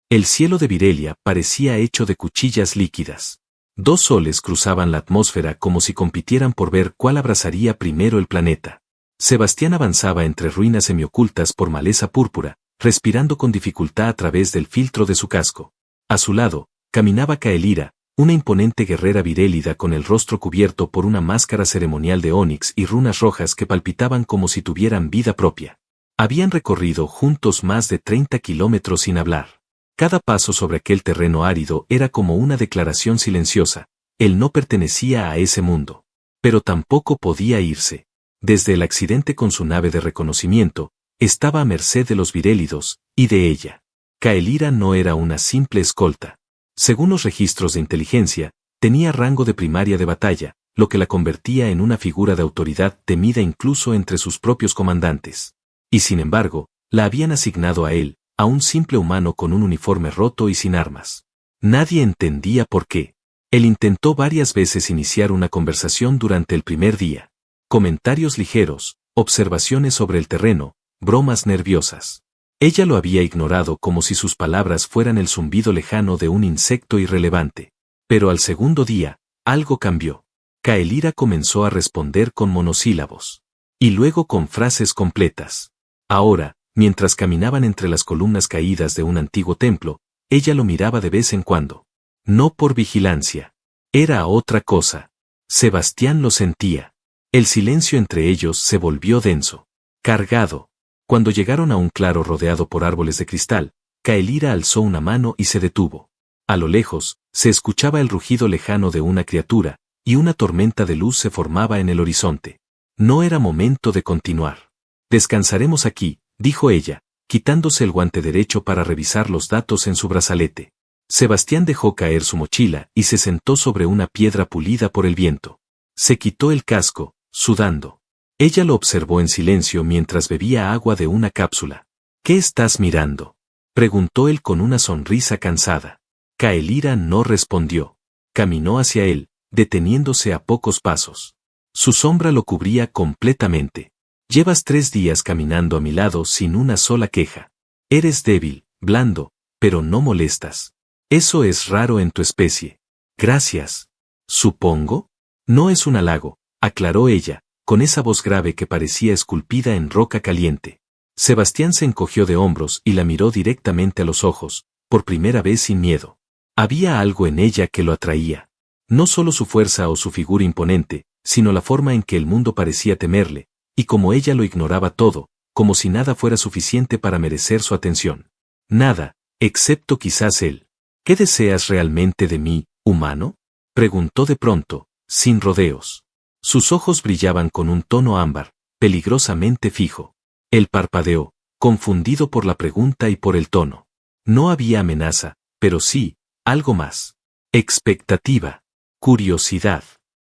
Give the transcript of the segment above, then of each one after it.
El cielo de Virelia parecía hecho de cuchillas líquidas. 2 soles cruzaban la atmósfera como si compitieran por ver cuál abrazaría primero el planeta. Sebastián avanzaba entre ruinas semiocultas por maleza púrpura, respirando con dificultad a través del filtro de su casco. A su lado, caminaba Caelira, una imponente guerrera virélida con el rostro cubierto por una máscara ceremonial de ónix y runas rojas que palpitaban como si tuvieran vida propia. Habían recorrido juntos más de 30 kilómetros sin hablar. Cada paso sobre aquel terreno árido era como una declaración silenciosa. Él no pertenecía a ese mundo. Pero tampoco podía irse. Desde el accidente con su nave de reconocimiento, estaba a merced de los virélidos, y de ella. Caelira no era una simple escolta. Según los registros de inteligencia, tenía rango de primaria de batalla, lo que la convertía en una figura de autoridad temida incluso entre sus propios comandantes. Y sin embargo, la habían asignado a él, a un simple humano con un uniforme roto y sin armas. Nadie entendía por qué. Él intentó varias veces iniciar una conversación durante el primer día. Comentarios ligeros, observaciones sobre el terreno, bromas nerviosas. Ella lo había ignorado como si sus palabras fueran el zumbido lejano de un insecto irrelevante. Pero al segundo día, algo cambió. Caelira comenzó a responder con monosílabos. Y luego con frases completas. Ahora, mientras caminaban entre las columnas caídas de un antiguo templo, ella lo miraba de vez en cuando. No por vigilancia. Era otra cosa. Sebastián lo sentía. El silencio entre ellos se volvió denso. Cargado. Cuando llegaron a un claro rodeado por árboles de cristal, Caelira alzó una mano y se detuvo. A lo lejos, se escuchaba el rugido lejano de una criatura, y una tormenta de luz se formaba en el horizonte. No era momento de continuar. Descansaremos aquí, dijo ella, quitándose el guante derecho para revisar los datos en su brazalete. Sebastián dejó caer su mochila y se sentó sobre una piedra pulida por el viento. Se quitó el casco, sudando. Ella lo observó en silencio mientras bebía agua de una cápsula. ¿Qué estás mirando?, preguntó él con una sonrisa cansada. Caelira no respondió. Caminó hacia él, deteniéndose a pocos pasos. Su sombra lo cubría completamente. Llevas 3 días caminando a mi lado sin una sola queja. Eres débil, blando, pero no molestas. Eso es raro en tu especie. Gracias. ¿Supongo? No es un halago, aclaró ella, con esa voz grave que parecía esculpida en roca caliente. Sebastián se encogió de hombros y la miró directamente a los ojos, por primera vez sin miedo. Había algo en ella que lo atraía. No solo su fuerza o su figura imponente, sino la forma en que el mundo parecía temerle, y como ella lo ignoraba todo, como si nada fuera suficiente para merecer su atención. Nada, excepto quizás él. ¿Qué deseas realmente de mí, humano?, preguntó de pronto, sin rodeos. Sus ojos brillaban con un tono ámbar, peligrosamente fijo. Él parpadeó, confundido por la pregunta y por el tono. No había amenaza, pero sí, algo más. Expectativa. Curiosidad.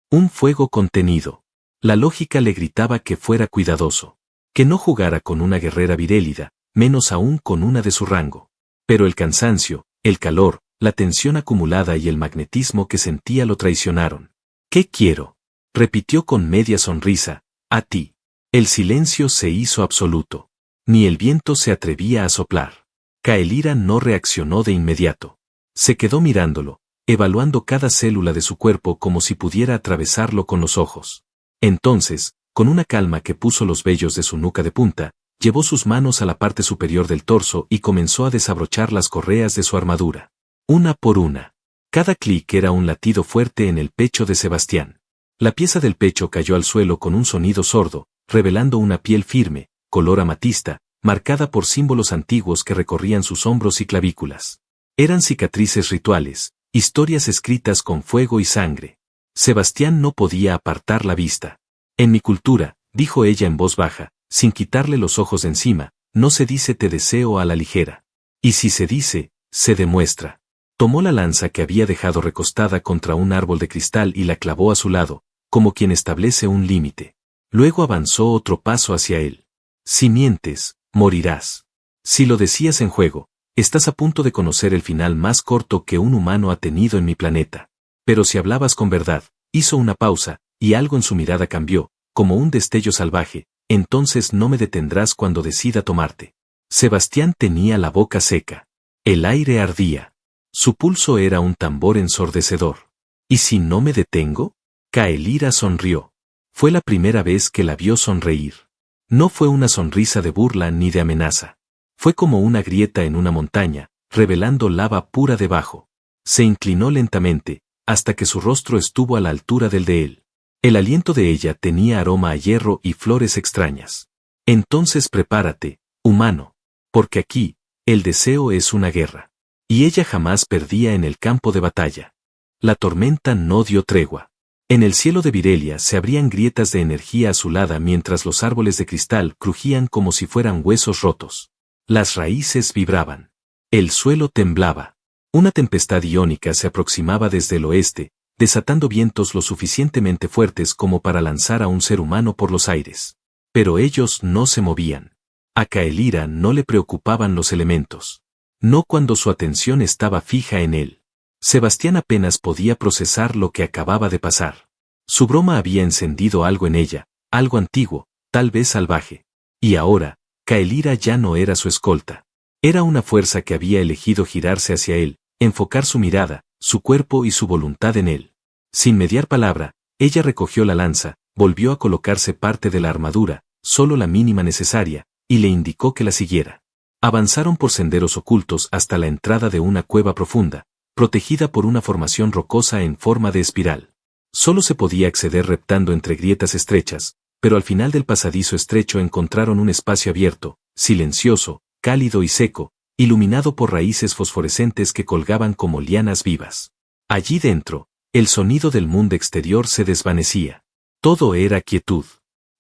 Un fuego contenido. La lógica le gritaba que fuera cuidadoso. Que no jugara con una guerrera virélida, menos aún con una de su rango. Pero el cansancio, el calor, la tensión acumulada y el magnetismo que sentía lo traicionaron. ¿Qué quiero?, repitió con media sonrisa. A ti. El silencio se hizo absoluto. Ni el viento se atrevía a soplar. Caelira no reaccionó de inmediato. Se quedó mirándolo, evaluando cada célula de su cuerpo como si pudiera atravesarlo con los ojos. Entonces, con una calma que puso los vellos de su nuca de punta, llevó sus manos a la parte superior del torso y comenzó a desabrochar las correas de su armadura. Una por una. Cada clic era un latido fuerte en el pecho de Sebastián. La pieza del pecho cayó al suelo con un sonido sordo, revelando una piel firme, color amatista, marcada por símbolos antiguos que recorrían sus hombros y clavículas. Eran cicatrices rituales, historias escritas con fuego y sangre. Sebastián no podía apartar la vista. En mi cultura, dijo ella en voz baja, sin quitarle los ojos de encima, no se dice te deseo a la ligera. Y si se dice, se demuestra. Tomó la lanza que había dejado recostada contra un árbol de cristal y la clavó a su lado, como quien establece un límite. Luego avanzó otro paso hacia él. Si mientes, morirás. Si lo decías en juego, estás a punto de conocer el final más corto que un humano ha tenido en mi planeta. Pero si hablabas con verdad, hizo una pausa, y algo en su mirada cambió, como un destello salvaje, entonces no me detendrás cuando decida tomarte. Sebastián tenía la boca seca. El aire ardía. Su pulso era un tambor ensordecedor. ¿Y si no me detengo? Caelira sonrió. Fue la primera vez que la vio sonreír. No fue una sonrisa de burla ni de amenaza. Fue como una grieta en una montaña, revelando lava pura debajo. Se inclinó lentamente, hasta que su rostro estuvo a la altura del de él. El aliento de ella tenía aroma a hierro y flores extrañas. Entonces prepárate, humano. Porque aquí, el deseo es una guerra. Y ella jamás perdía en el campo de batalla. La tormenta no dio tregua. En el cielo de Virelia se abrían grietas de energía azulada mientras los árboles de cristal crujían como si fueran huesos rotos. Las raíces vibraban. El suelo temblaba. Una tempestad iónica se aproximaba desde el oeste, desatando vientos lo suficientemente fuertes como para lanzar a un ser humano por los aires. Pero ellos no se movían. A Caelira no le preocupaban los elementos. No cuando su atención estaba fija en él. Sebastián apenas podía procesar lo que acababa de pasar. Su broma había encendido algo en ella, algo antiguo, tal vez salvaje. Y ahora, Caelira ya no era su escolta. Era una fuerza que había elegido girarse hacia él, enfocar su mirada, su cuerpo y su voluntad en él. Sin mediar palabra, ella recogió la lanza, volvió a colocarse parte de la armadura, solo la mínima necesaria, y le indicó que la siguiera. Avanzaron por senderos ocultos hasta la entrada de una cueva profunda, protegida por una formación rocosa en forma de espiral. Solo se podía acceder reptando entre grietas estrechas, pero al final del pasadizo estrecho encontraron un espacio abierto, silencioso, cálido y seco, iluminado por raíces fosforescentes que colgaban como lianas vivas. Allí dentro, el sonido del mundo exterior se desvanecía. Todo era quietud.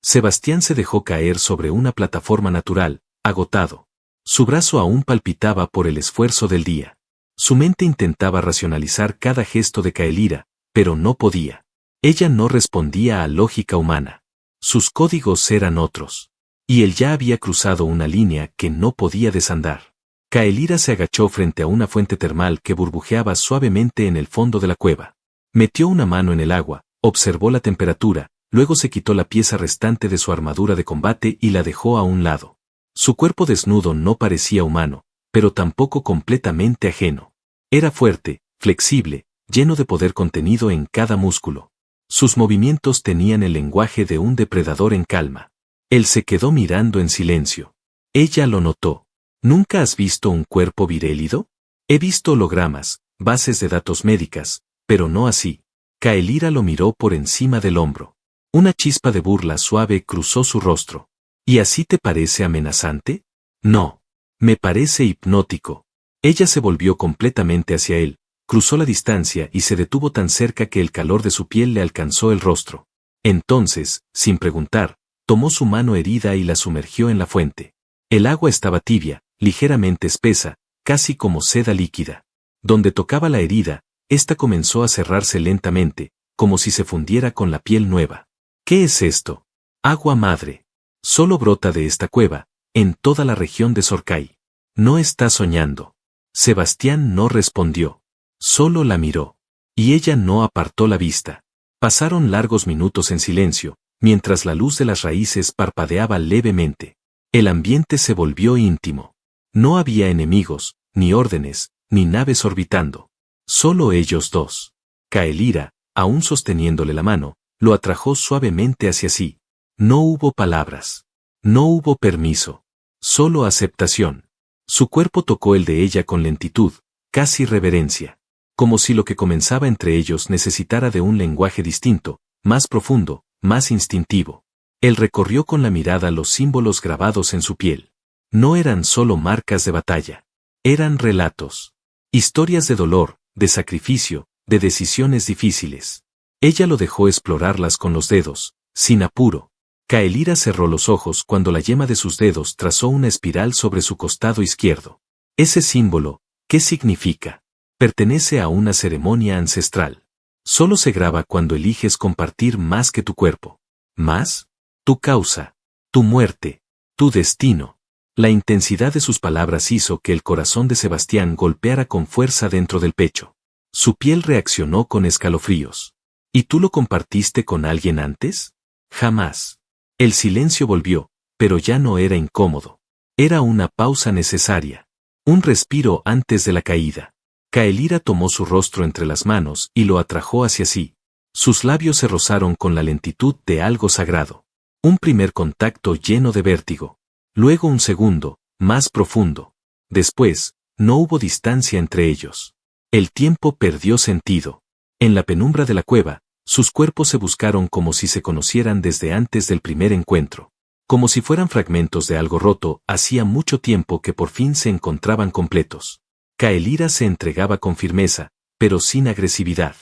Sebastián se dejó caer sobre una plataforma natural, agotado. Su brazo aún palpitaba por el esfuerzo del día. Su mente intentaba racionalizar cada gesto de Caelira, pero no podía. Ella no respondía a lógica humana. Sus códigos eran otros. Y él ya había cruzado una línea que no podía desandar. Caelira se agachó frente a una fuente termal que burbujeaba suavemente en el fondo de la cueva. Metió una mano en el agua, observó la temperatura, luego se quitó la pieza restante de su armadura de combate y la dejó a un lado. Su cuerpo desnudo no parecía humano, pero tampoco completamente ajeno. Era fuerte, flexible, lleno de poder contenido en cada músculo. Sus movimientos tenían el lenguaje de un depredador en calma. Él se quedó mirando en silencio. Ella lo notó. ¿Nunca has visto un cuerpo virélido? He visto hologramas, bases de datos médicas, pero no así. Caelira lo miró por encima del hombro. Una chispa de burla suave cruzó su rostro. ¿Y así te parece amenazante? No. Me parece hipnótico. Ella se volvió completamente hacia él, cruzó la distancia y se detuvo tan cerca que el calor de su piel le alcanzó el rostro. Entonces, sin preguntar, tomó su mano herida y la sumergió en la fuente. El agua estaba tibia, ligeramente espesa, casi como seda líquida. Donde tocaba la herida, ésta comenzó a cerrarse lentamente, como si se fundiera con la piel nueva. ¿Qué es esto? Agua madre. Solo brota de esta cueva, en toda la región de Sorcay. No está soñando. Sebastián no respondió. Solo la miró. Y ella no apartó la vista. Pasaron largos minutos en silencio, mientras la luz de las raíces parpadeaba levemente. El ambiente se volvió íntimo. No había enemigos, ni órdenes, ni naves orbitando. Solo ellos dos. Caelira, aún sosteniéndole la mano, lo atrajo suavemente hacia sí. No hubo palabras. No hubo permiso. Solo aceptación. Su cuerpo tocó el de ella con lentitud, casi reverencia. Como si lo que comenzaba entre ellos necesitara de un lenguaje distinto, más profundo, más instintivo. Él recorrió con la mirada los símbolos grabados en su piel. No eran solo marcas de batalla. Eran relatos. Historias de dolor, de sacrificio, de decisiones difíciles. Ella lo dejó explorarlas con los dedos, sin apuro. Caelira cerró los ojos cuando la yema de sus dedos trazó una espiral sobre su costado izquierdo. Ese símbolo, ¿qué significa? Pertenece a una ceremonia ancestral. Solo se graba cuando eliges compartir más que tu cuerpo. ¿Más? Tu causa, tu muerte, tu destino. La intensidad de sus palabras hizo que el corazón de Sebastián golpeara con fuerza dentro del pecho. Su piel reaccionó con escalofríos. ¿Y tú lo compartiste con alguien antes? Jamás. El silencio volvió, pero ya no era incómodo. Era una pausa necesaria. Un respiro antes de la caída. Caelira tomó su rostro entre las manos y lo atrajo hacia sí. Sus labios se rozaron con la lentitud de algo sagrado. Un primer contacto lleno de vértigo. Luego un segundo, más profundo. Después, no hubo distancia entre ellos. El tiempo perdió sentido. En la penumbra de la cueva, sus cuerpos se buscaron como si se conocieran desde antes del primer encuentro. Como si fueran fragmentos de algo roto, hacía mucho tiempo que por fin se encontraban completos. Caelira se entregaba con firmeza, pero sin agresividad.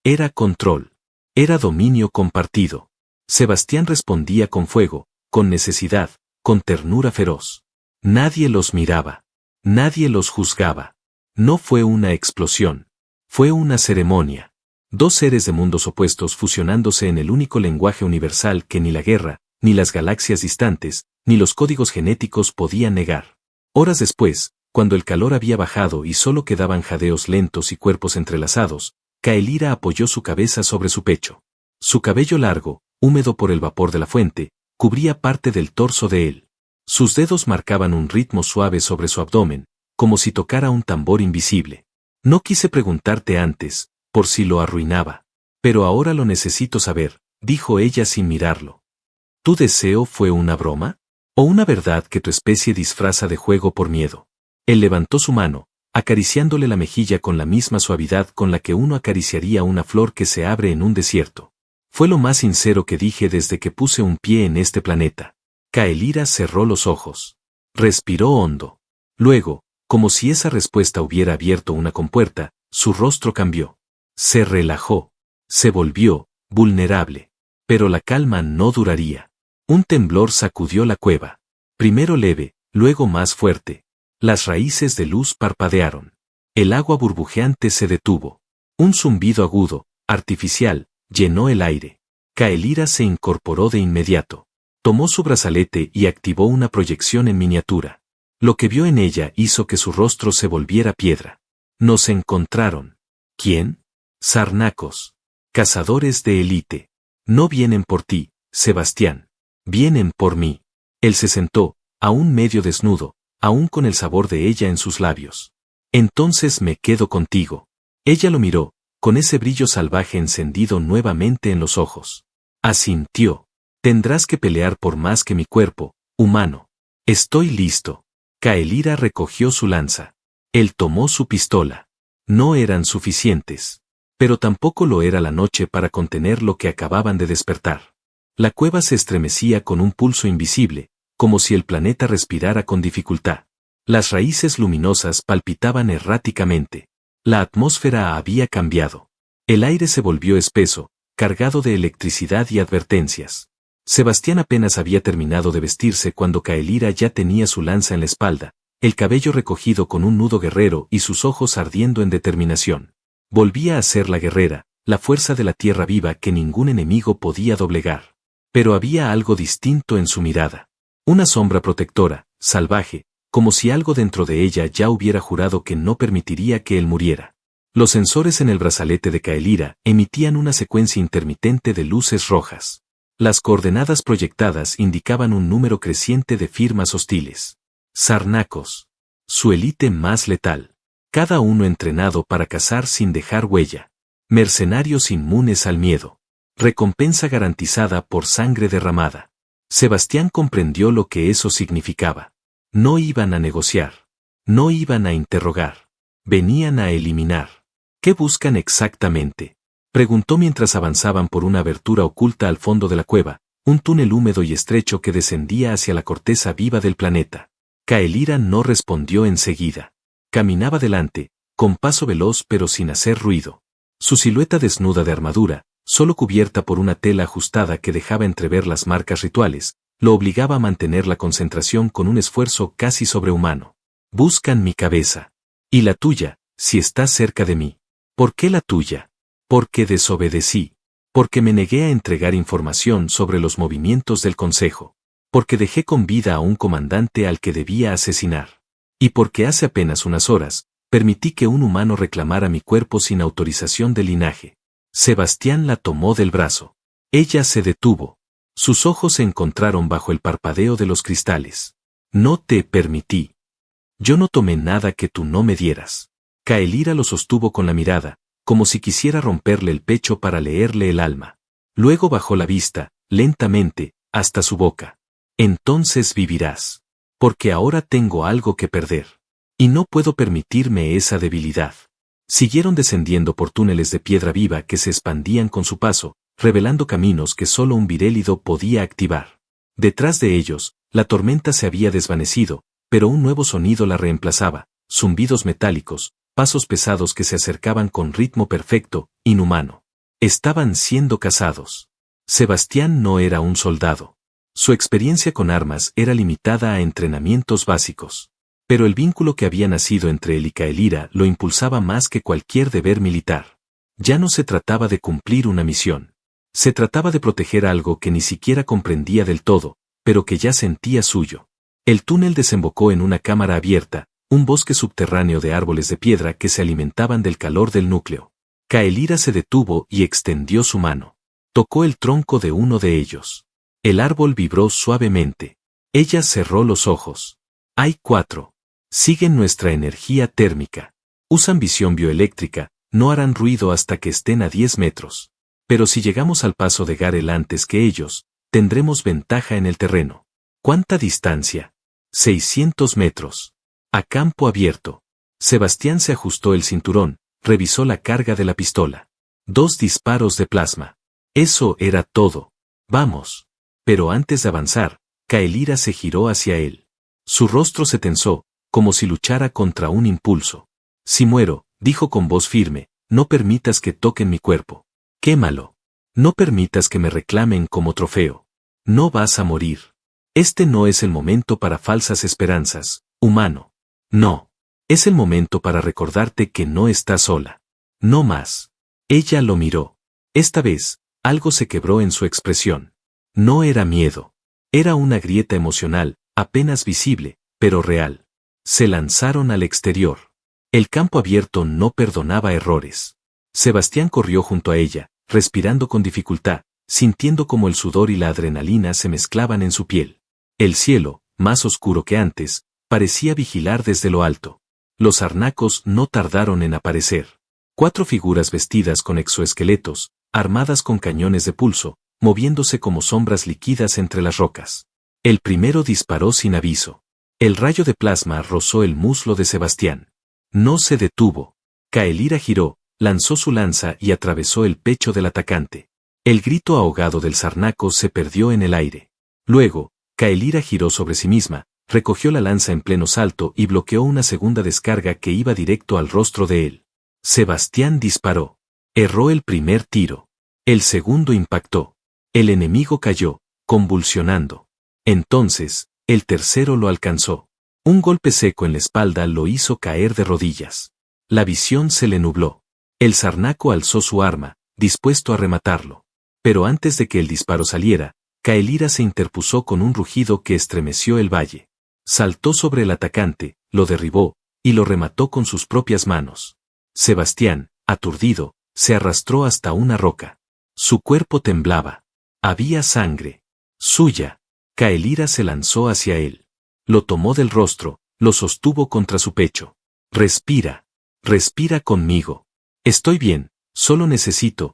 Era control. Era dominio compartido. Sebastián respondía con fuego, con necesidad, con ternura feroz. Nadie los miraba. Nadie los juzgaba. No fue una explosión. Fue una ceremonia. Dos seres de mundos opuestos fusionándose en el único lenguaje universal que ni la guerra, ni las galaxias distantes, ni los códigos genéticos podían negar. Horas después, cuando el calor había bajado y solo quedaban jadeos lentos y cuerpos entrelazados, Caelira apoyó su cabeza sobre su pecho. Su cabello largo, húmedo por el vapor de la fuente, cubría parte del torso de él. Sus dedos marcaban un ritmo suave sobre su abdomen, como si tocara un tambor invisible. No quise preguntarte antes, por si lo arruinaba. Pero ahora lo necesito saber, dijo ella sin mirarlo. ¿Tu deseo fue una broma? ¿O una verdad que tu especie disfraza de juego por miedo? Él levantó su mano, acariciándole la mejilla con la misma suavidad con la que uno acariciaría una flor que se abre en un desierto. Fue lo más sincero que dije desde que puse un pie en este planeta. Caelira cerró los ojos. Respiró hondo. Luego, como si esa respuesta hubiera abierto una compuerta, su rostro cambió. Se relajó. Se volvió vulnerable. Pero la calma no duraría. Un temblor sacudió la cueva. Primero leve, luego más fuerte. Las raíces de luz parpadearon. El agua burbujeante se detuvo. Un zumbido agudo, artificial, llenó el aire. Caelira se incorporó de inmediato. Tomó su brazalete y activó una proyección en miniatura. Lo que vio en ella hizo que su rostro se volviera piedra. Nos encontraron. ¿Quién? Sarnacos. Cazadores de élite. No vienen por ti, Sebastián. Vienen por mí. Él se sentó, aún medio desnudo, aún con el sabor de ella en sus labios. Entonces me quedo contigo. Ella lo miró, con ese brillo salvaje encendido nuevamente en los ojos. Asintió. Tendrás que pelear por más que mi cuerpo, humano. Estoy listo. Caelira recogió su lanza. Él tomó su pistola. No eran suficientes. Pero tampoco lo era la noche para contener lo que acababan de despertar. La cueva se estremecía con un pulso invisible, como si el planeta respirara con dificultad. Las raíces luminosas palpitaban erráticamente. La atmósfera había cambiado. El aire se volvió espeso, cargado de electricidad y advertencias. Sebastián apenas había terminado de vestirse cuando Caelira ya tenía su lanza en la espalda, el cabello recogido con un nudo guerrero y sus ojos ardiendo en determinación. Volvía a ser la guerrera, la fuerza de la tierra viva que ningún enemigo podía doblegar. Pero había algo distinto en su mirada. Una sombra protectora, salvaje, como si algo dentro de ella ya hubiera jurado que no permitiría que él muriera. Los sensores en el brazalete de Caelira emitían una secuencia intermitente de luces rojas. Las coordenadas proyectadas indicaban un número creciente de firmas hostiles. Sarnacos. Su élite más letal. Cada uno entrenado para cazar sin dejar huella. Mercenarios inmunes al miedo. Recompensa garantizada por sangre derramada. Sebastián comprendió lo que eso significaba. No iban a negociar. No iban a interrogar. Venían a eliminar. ¿Qué buscan exactamente? Preguntó mientras avanzaban por una abertura oculta al fondo de la cueva, un túnel húmedo y estrecho que descendía hacia la corteza viva del planeta. Caelira no respondió enseguida. Caminaba delante, con paso veloz pero sin hacer ruido. Su silueta desnuda de armadura, solo cubierta por una tela ajustada que dejaba entrever las marcas rituales, lo obligaba a mantener la concentración con un esfuerzo casi sobrehumano. Buscan mi cabeza. Y la tuya, si estás cerca de mí. ¿Por qué la tuya? Porque desobedecí. Porque me negué a entregar información sobre los movimientos del Consejo. Porque dejé con vida a un comandante al que debía asesinar. Y porque hace apenas unas horas, permití que un humano reclamara mi cuerpo sin autorización del linaje. Sebastián la tomó del brazo. Ella se detuvo. Sus ojos se encontraron bajo el parpadeo de los cristales. No te permití. Yo no tomé nada que tú no me dieras. Caelira lo sostuvo con la mirada, como si quisiera romperle el pecho para leerle el alma. Luego bajó la vista, lentamente, hasta su boca. Entonces vivirás. Porque ahora tengo algo que perder. Y no puedo permitirme esa debilidad. Siguieron descendiendo por túneles de piedra viva que se expandían con su paso, revelando caminos que solo un virélido podía activar. Detrás de ellos, la tormenta se había desvanecido, pero un nuevo sonido la reemplazaba, zumbidos metálicos, pasos pesados que se acercaban con ritmo perfecto, inhumano. Estaban siendo cazados. Sebastián no era un soldado. Su experiencia con armas era limitada a entrenamientos básicos. Pero el vínculo que había nacido entre él y Caelira lo impulsaba más que cualquier deber militar. Ya no se trataba de cumplir una misión. Se trataba de proteger algo que ni siquiera comprendía del todo, pero que ya sentía suyo. El túnel desembocó en una cámara abierta, un bosque subterráneo de árboles de piedra que se alimentaban del calor del núcleo. Caelira se detuvo y extendió su mano. Tocó el tronco de uno de ellos. El árbol vibró suavemente. Ella cerró los ojos. Hay 4. Siguen nuestra energía térmica. Usan visión bioeléctrica, no harán ruido hasta que estén a 10 metros. Pero si llegamos al paso de Garel antes que ellos, tendremos ventaja en el terreno. ¿Cuánta distancia? 600 metros. A campo abierto. Sebastián se ajustó el cinturón, revisó la carga de la pistola. 2 disparos de plasma. Eso era todo. Vamos. Pero antes de avanzar, Caelira se giró hacia él. Su rostro se tensó, como si luchara contra un impulso. Si muero, dijo con voz firme, no permitas que toquen mi cuerpo. Quémalo. No permitas que me reclamen como trofeo. No vas a morir. Este no es el momento para falsas esperanzas, humano. No. Es el momento para recordarte que no estás sola. No más. Ella lo miró. Esta vez, algo se quebró en su expresión. No era miedo. Era una grieta emocional, apenas visible, pero real. Se lanzaron al exterior. El campo abierto no perdonaba errores. Sebastián corrió junto a ella, respirando con dificultad, sintiendo como el sudor y la adrenalina se mezclaban en su piel. El cielo, más oscuro que antes, parecía vigilar desde lo alto. Los arnacos no tardaron en aparecer. 4 figuras vestidas con exoesqueletos, armadas con cañones de pulso, moviéndose como sombras líquidas entre las rocas. El primero disparó sin aviso. El rayo de plasma rozó el muslo de Sebastián. No se detuvo. Caelira giró, lanzó su lanza y atravesó el pecho del atacante. El grito ahogado del sarnaco se perdió en el aire. Luego, Caelira giró sobre sí misma, recogió la lanza en pleno salto y bloqueó una segunda descarga que iba directo al rostro de él. Sebastián disparó. Erró el primer tiro. El segundo impactó. El enemigo cayó, convulsionando. Entonces, el tercero lo alcanzó. Un golpe seco en la espalda lo hizo caer de rodillas. La visión se le nubló. El sarnaco alzó su arma, dispuesto a rematarlo. Pero antes de que el disparo saliera, Caelira se interpuso con un rugido que estremeció el valle. Saltó sobre el atacante, lo derribó, y lo remató con sus propias manos. Sebastián, aturdido, se arrastró hasta una roca. Su cuerpo temblaba. Había sangre. Suya. Caelira se lanzó hacia él. Lo tomó del rostro, lo sostuvo contra su pecho. Respira. Respira conmigo. Estoy bien, solo necesito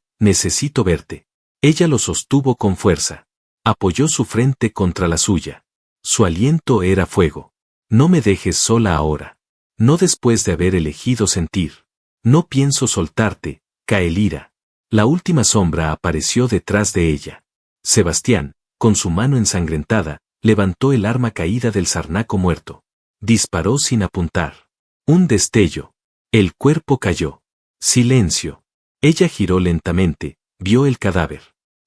verte. Ella lo sostuvo con fuerza. Apoyó su frente contra la suya. Su aliento era fuego. No me dejes sola ahora. No después de haber elegido sentir. No pienso soltarte, Caelira. La última sombra apareció detrás de ella. Sebastián, con su mano ensangrentada, levantó el arma caída del sarnaco muerto. Disparó sin apuntar. Un destello. El cuerpo cayó. Silencio. Ella giró lentamente, vio el cadáver.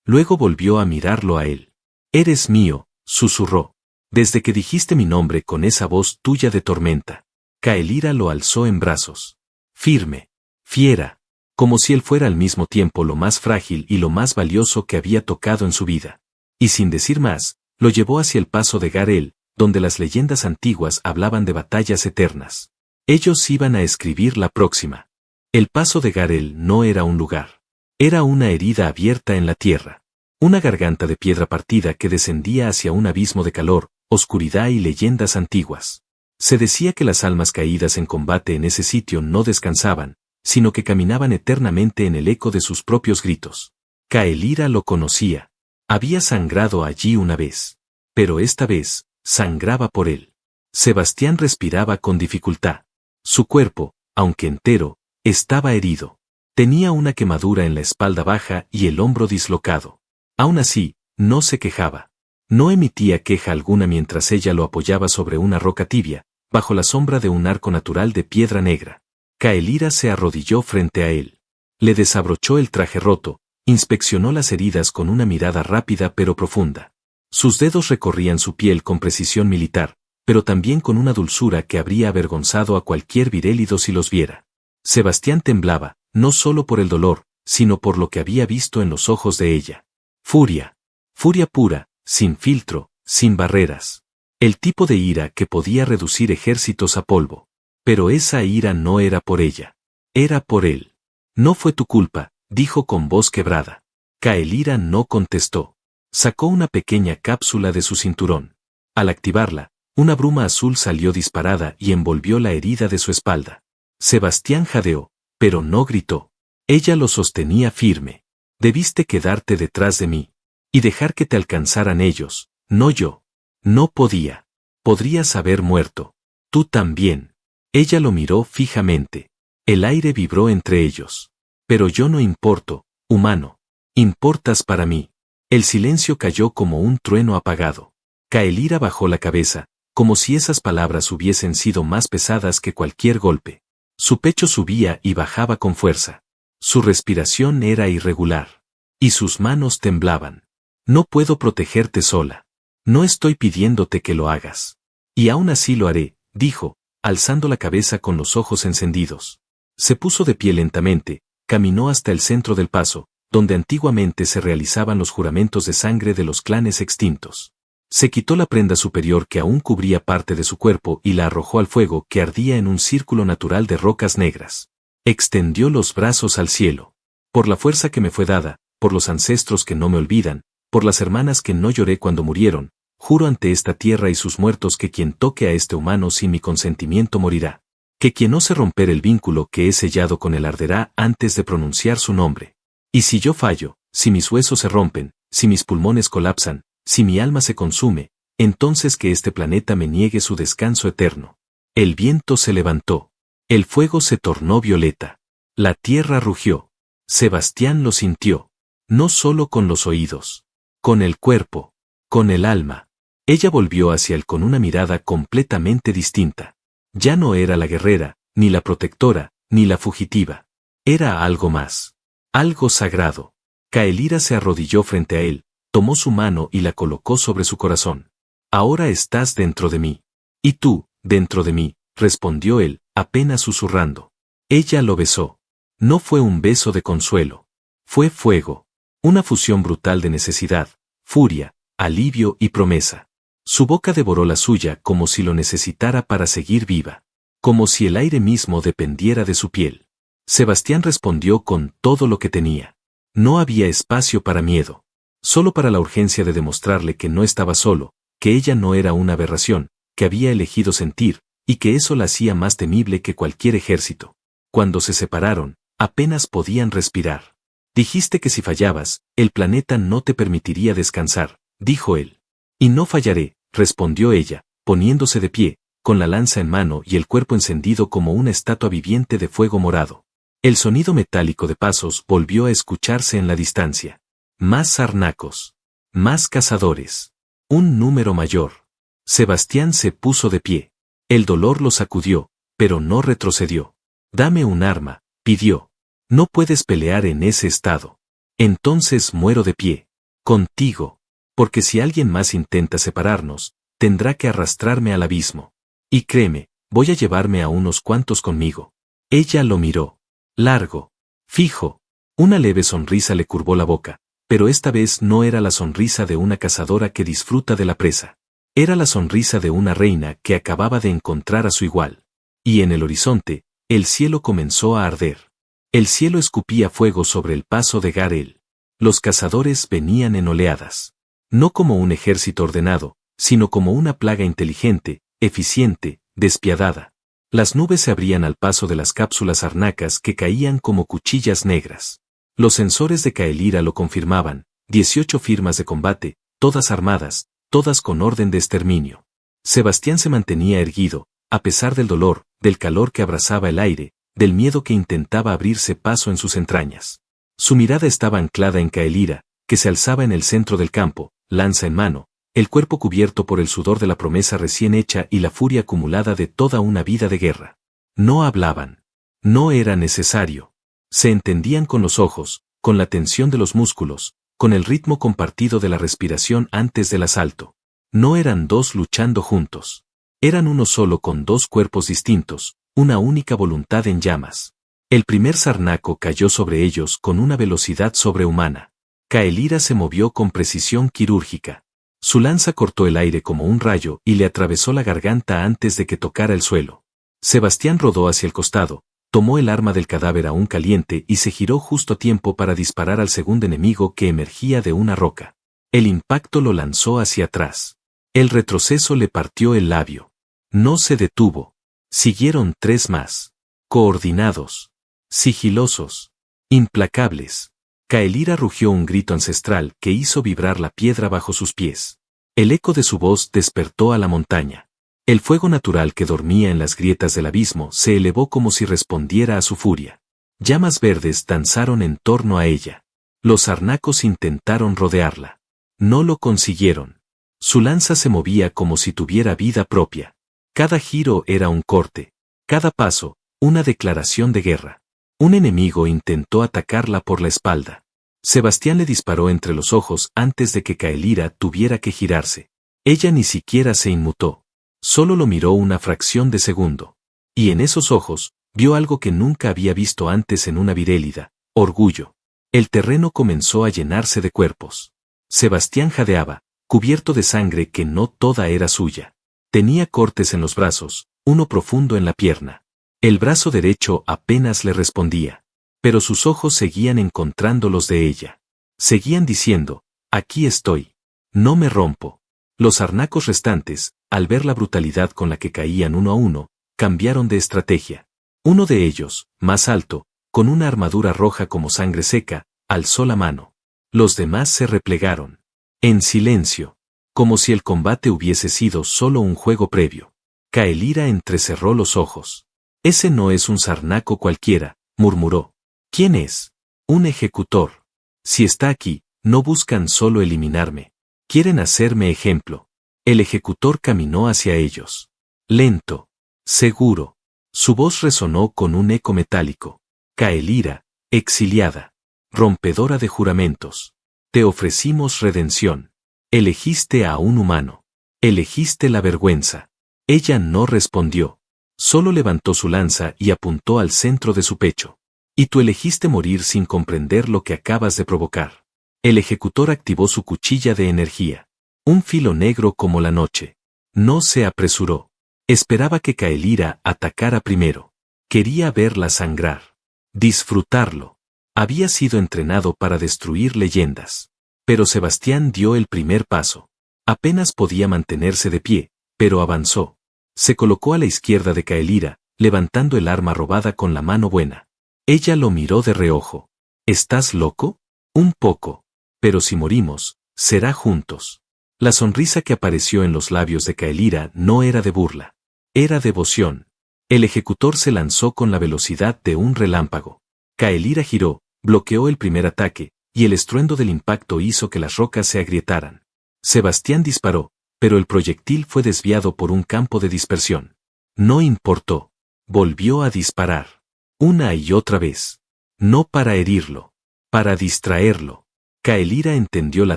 Luego volvió a mirarlo a él. Eres mío, susurró. Desde que dijiste mi nombre con esa voz tuya de tormenta. Caelira lo alzó en brazos. Firme. Fiera. Como si él fuera al mismo tiempo lo más frágil y lo más valioso que había tocado en su vida. Y sin decir más, lo llevó hacia el paso de Garel, donde las leyendas antiguas hablaban de batallas eternas. Ellos iban a escribir la próxima. El paso de Garel no era un lugar. Era una herida abierta en la tierra. Una garganta de piedra partida que descendía hacia un abismo de calor, oscuridad y leyendas antiguas. Se decía que las almas caídas en combate en ese sitio no descansaban, sino que caminaban eternamente en el eco de sus propios gritos. Caelira lo conocía. Había sangrado allí una vez. Pero esta vez, sangraba por él. Sebastián respiraba con dificultad. Su cuerpo, aunque entero, estaba herido. Tenía una quemadura en la espalda baja y el hombro dislocado. Aún así, no se quejaba. No emitía queja alguna mientras ella lo apoyaba sobre una roca tibia, bajo la sombra de un arco natural de piedra negra. Caelira se arrodilló frente a él. Le desabrochó el traje roto, inspeccionó las heridas con una mirada rápida pero profunda. Sus dedos recorrían su piel con precisión militar, pero también con una dulzura que habría avergonzado a cualquier virélido si los viera. Sebastián temblaba, no solo por el dolor, sino por lo que había visto en los ojos de ella. Furia. Furia pura, sin filtro, sin barreras. El tipo de ira que podía reducir ejércitos a polvo. Pero esa ira no era por ella. Era por él. No fue tu culpa, dijo con voz quebrada. Caelira no contestó. Sacó una pequeña cápsula de su cinturón. Al activarla, una bruma azul salió disparada y envolvió la herida de su espalda. Sebastián jadeó, pero no gritó. Ella lo sostenía firme. Debiste quedarte detrás de mí. Y dejar que te alcanzaran ellos, no yo. No podía. Podrías haber muerto. Tú también. Ella lo miró fijamente. El aire vibró entre ellos. Pero yo no importo, humano. Importas para mí. El silencio cayó como un trueno apagado. Caelira bajó la cabeza, como si esas palabras hubiesen sido más pesadas que cualquier golpe. Su pecho subía y bajaba con fuerza. Su respiración era irregular. Y sus manos temblaban. No puedo protegerte sola. No estoy pidiéndote que lo hagas. Y aún así lo haré, dijo, alzando la cabeza con los ojos encendidos. Se puso de pie lentamente, caminó hasta el centro del paso, donde antiguamente se realizaban los juramentos de sangre de los clanes extintos. Se quitó la prenda superior que aún cubría parte de su cuerpo y la arrojó al fuego que ardía en un círculo natural de rocas negras. Extendió los brazos al cielo. Por la fuerza que me fue dada, por los ancestros que no me olvidan, por las hermanas que no lloré cuando murieron, juro ante esta tierra y sus muertos que quien toque a este humano sin mi consentimiento morirá. Que quien ose romper el vínculo que he sellado con él arderá antes de pronunciar su nombre. Y si yo fallo, si mis huesos se rompen, si mis pulmones colapsan, si mi alma se consume, entonces que este planeta me niegue su descanso eterno. El viento se levantó. El fuego se tornó violeta. La tierra rugió. Sebastián lo sintió. No solo con los oídos. Con el cuerpo. Con el alma. Ella volvió hacia él con una mirada completamente distinta. Ya no era la guerrera, ni la protectora, ni la fugitiva. Era algo más. Algo sagrado. Caelira se arrodilló frente a él, tomó su mano y la colocó sobre su corazón. Ahora estás dentro de mí. Y tú, dentro de mí, respondió él, apenas susurrando. Ella lo besó. No fue un beso de consuelo. Fue fuego. Una fusión brutal de necesidad, furia, alivio y promesa. Su boca devoró la suya como si lo necesitara para seguir viva. Como si el aire mismo dependiera de su piel. Sebastián respondió con todo lo que tenía. No había espacio para miedo. Solo para la urgencia de demostrarle que no estaba solo, que ella no era una aberración, que había elegido sentir, y que eso la hacía más temible que cualquier ejército. Cuando se separaron, apenas podían respirar. Dijiste que si fallabas, el planeta no te permitiría descansar, dijo él. Y no fallaré, respondió ella, poniéndose de pie, con la lanza en mano y el cuerpo encendido como una estatua viviente de fuego morado. El sonido metálico de pasos volvió a escucharse en la distancia. Más sarnacos. Más cazadores. Un número mayor. Sebastián se puso de pie. El dolor lo sacudió, pero no retrocedió. Dame un arma, pidió. No puedes pelear en ese estado. Entonces muero de pie. Contigo. Porque si alguien más intenta separarnos, tendrá que arrastrarme al abismo. Y créeme, voy a llevarme a unos cuantos conmigo. Ella lo miró. Largo. Fijo. Una leve sonrisa le curvó la boca, pero esta vez no era la sonrisa de una cazadora que disfruta de la presa. Era la sonrisa de una reina que acababa de encontrar a su igual. Y en el horizonte, el cielo comenzó a arder. El cielo escupía fuego sobre el paso de Garel. Los cazadores venían en oleadas. No como un ejército ordenado, sino como una plaga inteligente, eficiente, despiadada. Las nubes se abrían al paso de las cápsulas arnacas que caían como cuchillas negras. Los sensores de Caelira lo confirmaban, 18 firmas de combate, todas armadas, todas con orden de exterminio. Sebastián se mantenía erguido, a pesar del dolor, del calor que abrasaba el aire, del miedo que intentaba abrirse paso en sus entrañas. Su mirada estaba anclada en Caelira, que se alzaba en el centro del campo, lanza en mano, el cuerpo cubierto por el sudor de la promesa recién hecha y la furia acumulada de toda una vida de guerra. No hablaban. No era necesario. Se entendían con los ojos, con la tensión de los músculos, con el ritmo compartido de la respiración antes del asalto. No eran dos luchando juntos. Eran uno solo con dos cuerpos distintos, una única voluntad en llamas. El primer sarnaco cayó sobre ellos con una velocidad sobrehumana. Caelira se movió con precisión quirúrgica. Su lanza cortó el aire como un rayo y le atravesó la garganta antes de que tocara el suelo. Sebastián rodó hacia el costado, tomó el arma del cadáver aún caliente y se giró justo a tiempo para disparar al segundo enemigo que emergía de una roca. El impacto lo lanzó hacia atrás. El retroceso le partió el labio. No se detuvo. Siguieron 3 más. Coordinados. Sigilosos. Implacables. Caelira rugió un grito ancestral que hizo vibrar la piedra bajo sus pies. El eco de su voz despertó a la montaña. El fuego natural que dormía en las grietas del abismo se elevó como si respondiera a su furia. Llamas verdes danzaron en torno a ella. Los arnacos intentaron rodearla. No lo consiguieron. Su lanza se movía como si tuviera vida propia. Cada giro era un corte. Cada paso, una declaración de guerra. Un enemigo intentó atacarla por la espalda. Sebastián le disparó entre los ojos antes de que Caelira tuviera que girarse. Ella ni siquiera se inmutó. Solo lo miró una fracción de segundo. Y en esos ojos, vio algo que nunca había visto antes en una virélida: orgullo. El terreno comenzó a llenarse de cuerpos. Sebastián jadeaba, cubierto de sangre que no toda era suya. Tenía cortes en los brazos, uno profundo en la pierna. El brazo derecho apenas le respondía. Pero sus ojos seguían encontrando los de ella. Seguían diciendo: aquí estoy. No me rompo. Los arnacos restantes, al ver la brutalidad con la que caían uno a uno, cambiaron de estrategia. Uno de ellos, más alto, con una armadura roja como sangre seca, alzó la mano. Los demás se replegaron. En silencio. Como si el combate hubiese sido solo un juego previo. Caelira entrecerró los ojos. Ese no es un sarnaco cualquiera, murmuró. ¿Quién es? Un ejecutor. Si está aquí, no buscan solo eliminarme. Quieren hacerme ejemplo. El ejecutor caminó hacia ellos. Lento. Seguro. Su voz resonó con un eco metálico. Caelira, exiliada. Rompedora de juramentos. Te ofrecimos redención. Elegiste a un humano. Elegiste la vergüenza. Ella no respondió. Solo levantó su lanza y apuntó al centro de su pecho. Y tú elegiste morir sin comprender lo que acabas de provocar. El ejecutor activó su cuchilla de energía. Un filo negro como la noche. No se apresuró. Esperaba que Caelira atacara primero. Quería verla sangrar. Disfrutarlo. Había sido entrenado para destruir leyendas. Pero Sebastián dio el primer paso. Apenas podía mantenerse de pie, pero avanzó. Se colocó a la izquierda de Caelira, levantando el arma robada con la mano buena. Ella lo miró de reojo. ¿Estás loco? Un poco. Pero si morimos, será juntos. La sonrisa que apareció en los labios de Caelira no era de burla. Era devoción. El ejecutor se lanzó con la velocidad de un relámpago. Caelira giró, bloqueó el primer ataque, y el estruendo del impacto hizo que las rocas se agrietaran. Sebastián disparó, pero el proyectil fue desviado por un campo de dispersión. No importó. Volvió a disparar. Una y otra vez. No para herirlo. Para distraerlo. Caelira entendió la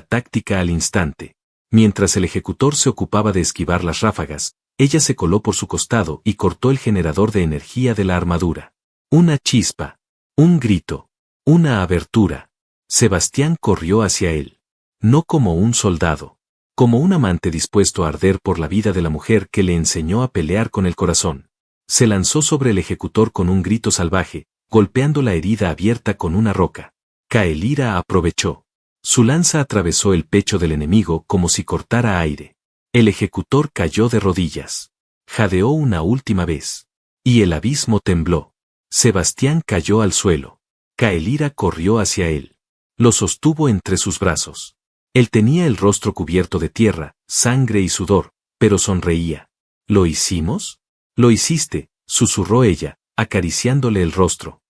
táctica al instante. Mientras el ejecutor se ocupaba de esquivar las ráfagas, ella se coló por su costado y cortó el generador de energía de la armadura. Una chispa. Un grito. Una abertura. Sebastián corrió hacia él. No como un soldado. Como un amante dispuesto a arder por la vida de la mujer que le enseñó a pelear con el corazón. Se lanzó sobre el ejecutor con un grito salvaje, golpeando la herida abierta con una roca. Caelira aprovechó. Su lanza atravesó el pecho del enemigo como si cortara aire. El ejecutor cayó de rodillas. Jadeó una última vez. Y el abismo tembló. Sebastián cayó al suelo. Caelira corrió hacia él. Lo sostuvo entre sus brazos. Él tenía el rostro cubierto de tierra, sangre y sudor, pero sonreía. ¿Lo hicimos? Lo hiciste, susurró ella, acariciándole el rostro.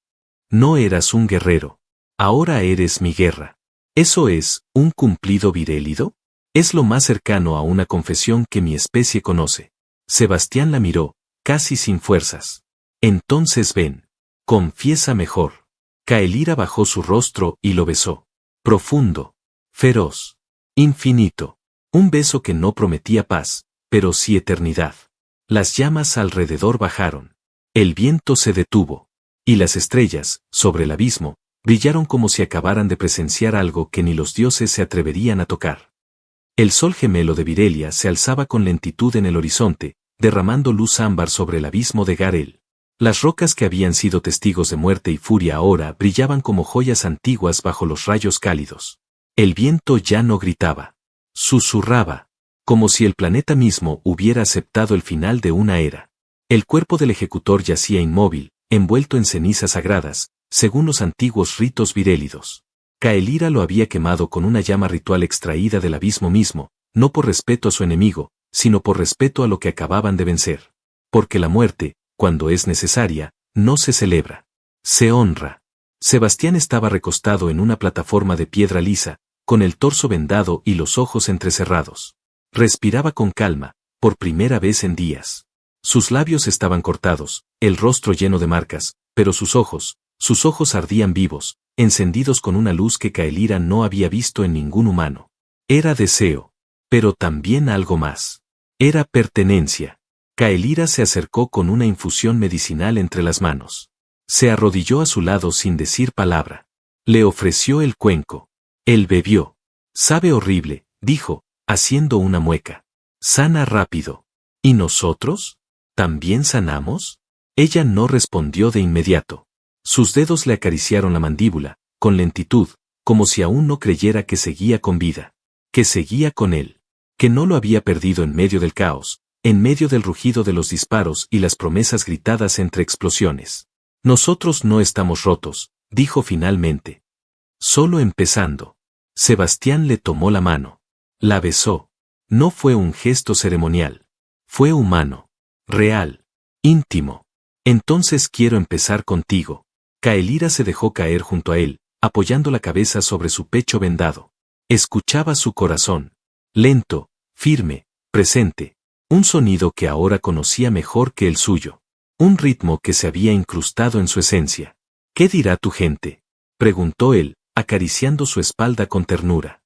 No eras un guerrero. Ahora eres mi guerra. ¿Eso es un cumplido virélido? Es lo más cercano a una confesión que mi especie conoce. Sebastián la miró, casi sin fuerzas. Entonces ven. Confiesa mejor. Caelira bajó su rostro y lo besó. Profundo. Feroz. Infinito. Un beso que no prometía paz, pero sí eternidad. Las llamas alrededor bajaron. El viento se detuvo. Y las estrellas, sobre el abismo, brillaron como si acabaran de presenciar algo que ni los dioses se atreverían a tocar. El sol gemelo de Virelia se alzaba con lentitud en el horizonte, derramando luz ámbar sobre el abismo de Garel. Las rocas que habían sido testigos de muerte y furia ahora brillaban como joyas antiguas bajo los rayos cálidos. El viento ya no gritaba. Susurraba. Como si el planeta mismo hubiera aceptado el final de una era. El cuerpo del ejecutor yacía inmóvil, envuelto en cenizas sagradas, según los antiguos ritos virélidos. Caelira lo había quemado con una llama ritual extraída del abismo mismo, no por respeto a su enemigo, sino por respeto a lo que acababan de vencer. Porque la muerte, cuando es necesaria, no se celebra. Se honra. Sebastián estaba recostado en una plataforma de piedra lisa, con el torso vendado y los ojos entrecerrados. Respiraba con calma, por primera vez en días. Sus labios estaban cortados, el rostro lleno de marcas, pero sus ojos ardían vivos, encendidos con una luz que Caelira no había visto en ningún humano. Era deseo, pero también algo más. Era pertenencia. Caelira se acercó con una infusión medicinal entre las manos. Se arrodilló a su lado sin decir palabra. Le ofreció el cuenco. Él bebió. Sabe horrible, dijo, haciendo una mueca. Sana rápido. ¿Y nosotros? ¿También sanamos? Ella no respondió de inmediato. Sus dedos le acariciaron la mandíbula, con lentitud, como si aún no creyera que seguía con vida. Que seguía con él. Que no lo había perdido en medio del caos, en medio del rugido de los disparos y las promesas gritadas entre explosiones. Nosotros no estamos rotos, dijo finalmente. Solo empezando. Sebastián le tomó la mano. La besó. No fue un gesto ceremonial. Fue humano. Real. Íntimo. Entonces quiero empezar contigo. Caelira se dejó caer junto a él, apoyando la cabeza sobre su pecho vendado. Escuchaba su corazón. Lento, firme, presente. Un sonido que ahora conocía mejor que el suyo. Un ritmo que se había incrustado en su esencia. ¿Qué dirá tu gente?, preguntó él, acariciando su espalda con ternura.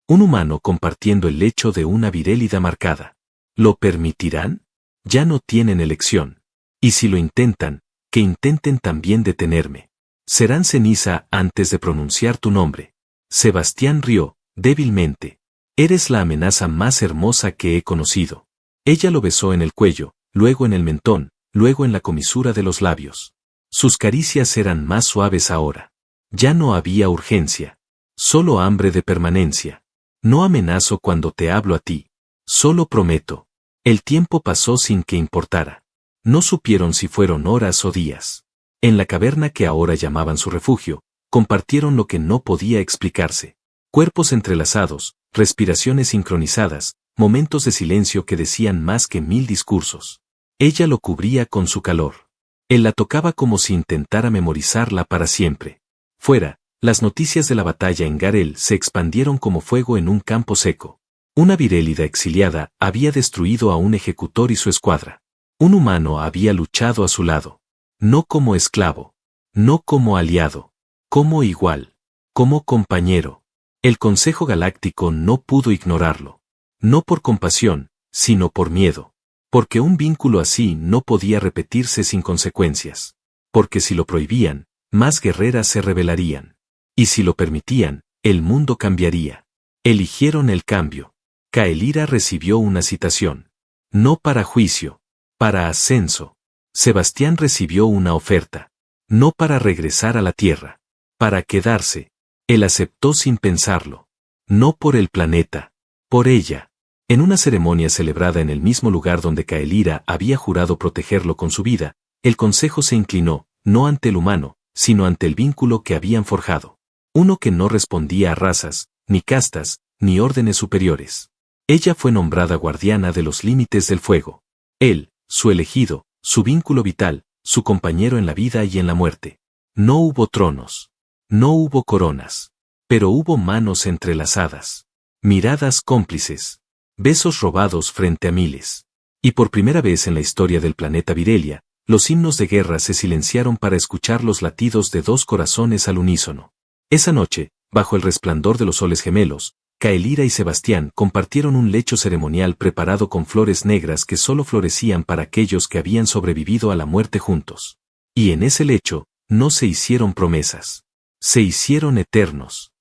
Un humano compartiendo el lecho de una virélida marcada. ¿Lo permitirán? Ya no tienen elección. Y si lo intentan, que intenten también detenerme. Serán ceniza antes de pronunciar tu nombre. Sebastián rió, débilmente. Eres la amenaza más hermosa que he conocido. Ella lo besó en el cuello, luego en el mentón, luego en la comisura de los labios. Sus caricias eran más suaves ahora. Ya no había urgencia. Solo hambre de permanencia. No amenazo cuando te hablo a ti. Solo prometo. El tiempo pasó sin que importara. No supieron si fueron horas o días. En la caverna que ahora llamaban su refugio, compartieron lo que no podía explicarse. Cuerpos entrelazados, respiraciones sincronizadas, momentos de silencio que decían más que 1000 discursos. Ella lo cubría con su calor. Él la tocaba como si intentara memorizarla para siempre. Fuera, las noticias de la batalla en Garel se expandieron como fuego en un campo seco. Una virélida exiliada había destruido a un ejecutor y su escuadra. Un humano había luchado a su lado. No como esclavo. No como aliado. Como igual. Como compañero. El Consejo Galáctico no pudo ignorarlo. No por compasión, sino por miedo. Porque un vínculo así no podía repetirse sin consecuencias. Porque si lo prohibían, más guerreras se rebelarían. Y si lo permitían, el mundo cambiaría. Eligieron el cambio. Caelira recibió una citación. No para juicio. Para ascenso. Sebastián recibió una oferta. No para regresar a la Tierra. Para quedarse. Él aceptó sin pensarlo. No por el planeta. Por ella. En una ceremonia celebrada en el mismo lugar donde Caelira había jurado protegerlo con su vida, el consejo se inclinó, no ante el humano, sino ante el vínculo que habían forjado. Uno que no respondía a razas, ni castas, ni órdenes superiores. Ella fue nombrada guardiana de los límites del fuego. Él, su elegido, su vínculo vital, su compañero en la vida y en la muerte. No hubo tronos. No hubo coronas. Pero hubo manos entrelazadas. Miradas cómplices. Besos robados frente a miles. Y por primera vez en la historia del planeta Virelia, los himnos de guerra se silenciaron para escuchar los latidos de dos corazones al unísono. Esa noche, bajo el resplandor de los soles gemelos, Caelira y Sebastián compartieron un lecho ceremonial preparado con flores negras que solo florecían para aquellos que habían sobrevivido a la muerte juntos. Y en ese lecho, no se hicieron promesas. Se hicieron eternos.